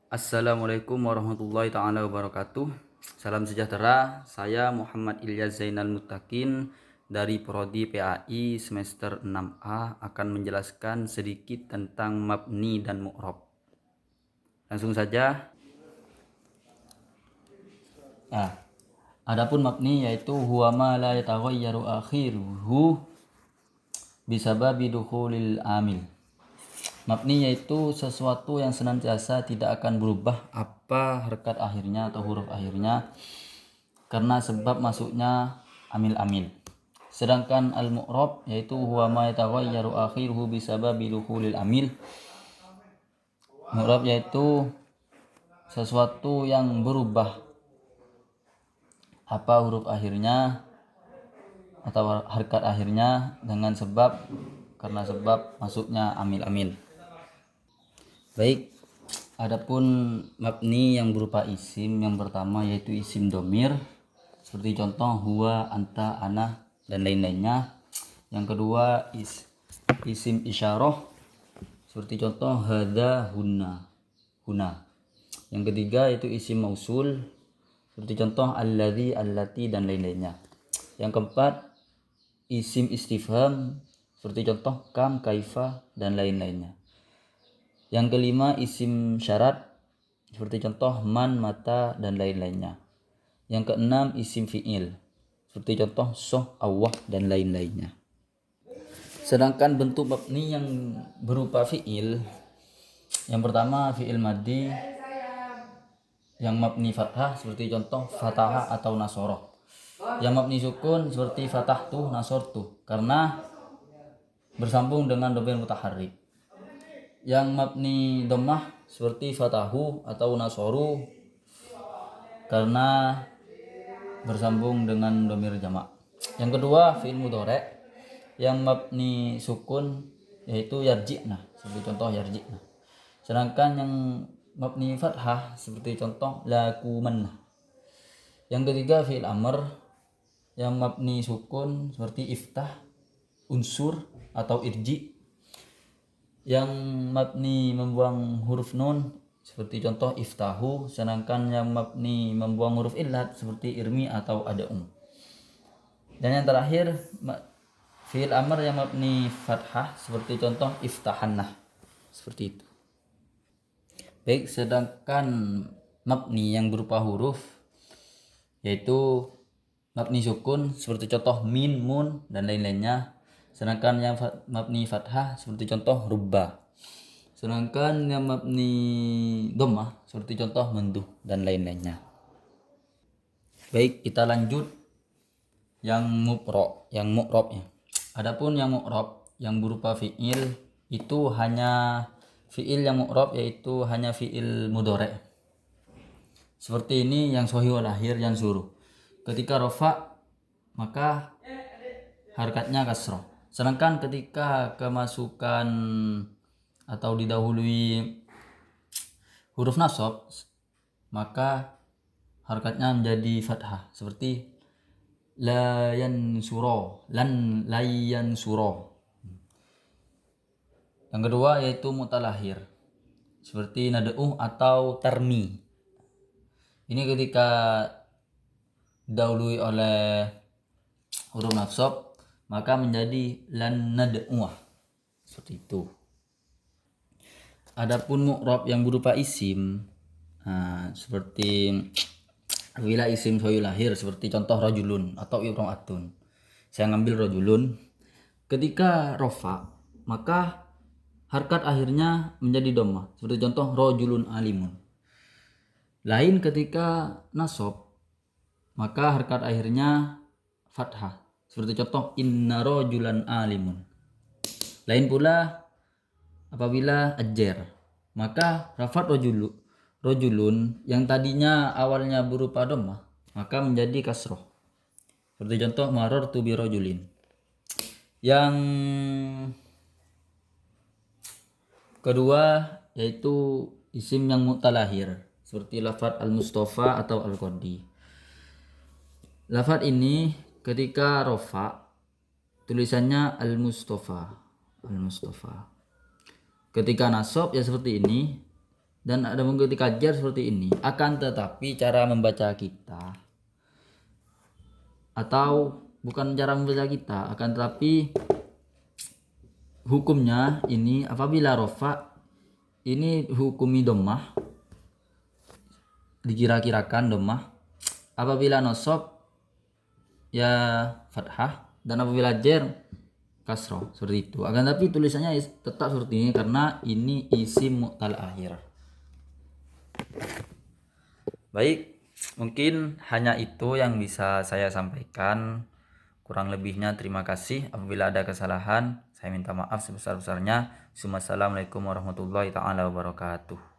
Assalamualaikum warahmatullahi taala wabarakatuh. Salam sejahtera. Saya Muhammad Ilyas Zainal Muttaqin dari Prodi PAI semester 6A akan menjelaskan sedikit tentang mabni dan mu'rab. Langsung saja. Adapun mabni yaitu huwa ma la yataghayyaru akhiruhu bisababi dukhulil amil. Mabni yaitu sesuatu yang senantiasa tidak akan berubah apa harkat akhirnya atau huruf akhirnya karena sebab masuknya amil-amil. Sedangkan al-mu'rab yaitu huwa ma yataghayyaru akhiruhu bisababi dukhulil amil. Mu'rab yaitu sesuatu yang berubah apa huruf akhirnya atau harkat akhirnya karena sebab masuknya amil-amil. Baik, adapun mabni yang berupa isim yang pertama yaitu isim domir seperti contoh huwa, anta, ana dan lain-lainnya. Yang kedua isim isyarah seperti contoh hadza, huna. Yang ketiga yaitu isim mausul seperti contoh alladzi, allati dan lain-lainnya. Yang keempat isim istifham seperti contoh kam, kaifa dan lain-lainnya. Yang kelima isim syarat seperti contoh man, mata dan lain-lainnya. Yang keenam isim fi'il seperti contoh soh, awah dan lain-lainnya. Sedangkan bentuk mabni yang berupa fi'il, yang pertama fi'il madhi yang mabni fathah seperti contoh fatahah atau nasoroh. Yang mabni sukun seperti fatahtu, nasortu karena bersambung dengan dhamir mutaharrik. Yang mabni dhammah seperti fatahu atau nasoru karena bersambung dengan dhamir jamak. Yang kedua fi'il mudhari yang mabni sukun yaitu yarji'na seperti contoh yarji'na. Sedangkan yang mabni fathah seperti contoh lakumanna. Yang ketiga fi'il amr yang mabni sukun seperti iftah, unsur atau irji. Yang mabni membuang huruf nun seperti contoh iftahu, sedangkan yang mabni membuang huruf illat seperti irmi atau ada'um. Dan yang terakhir fi'il amr yang mabni fathah seperti contoh iftahanna, seperti itu. Baik, sedangkan mabni yang berupa huruf yaitu mabni sukun seperti contoh min, mun dan lain-lainnya. Sedangkan yang mabni fathah seperti contoh rubba. Sedangkan yang mabni dhammah seperti contoh menduh dan lain-lainnya. Baik, kita lanjut yang mu'rab ya. Adapun yang mu'rab yang berupa fi'il itu hanya fi'il yang mu'rab yaitu hanya fi'il mudhari. Seperti ini yang sahih wal akhir yang suruh. Ketika rafa maka harkatnya kasrah. Sedangkan ketika kemasukan atau didahului huruf nasab maka harkatnya menjadi fathah seperti la yansuro, layan suro. Yang kedua yaitu mutalahir seperti nad'u atau tarmi. Ini ketika didahului oleh huruf nasab maka menjadi lan nad'uah, seperti itu. Adapun mu'rab yang berupa isim seperti bila isim sahih lahir seperti contoh rajulun atau imra'atun. Saya ngambil rajulun. Ketika rafa maka harkat akhirnya menjadi dhammah seperti contoh rajulun alimun. Lain ketika nasab maka harkat akhirnya fathah seperti contoh inna rajulan alimun. Lain pula apabila ajar maka rafat rajulun yang tadinya awalnya berupa dhammah maka menjadi kasroh seperti contoh marartu bi rajulin. Yang kedua yaitu isim yang mutalahir seperti lafaz al-mustafa atau al-qadi. Lafaz ini ketika rafa tulisannya al-mustafa. Ketika nasab ya seperti ini dan ada mengikuti kajian seperti ini. Akan tetapi cara membaca kita, atau bukan cara membaca kita, akan tetapi hukumnya ini apabila rofa ini hukumi dhammah, dikira-kirakan dhammah. Apabila nasab ya fathah, dan apabila jar kasroh, seperti itu. Akan tapi tulisannya tetap seperti ini karena ini isim mu'tal akhir. Baik, mungkin hanya itu yang bisa saya sampaikan. Kurang lebihnya terima kasih. Apabila ada kesalahan, saya minta maaf sebesar-besarnya. Assalamualaikum warahmatullahi taala wabarakatuh.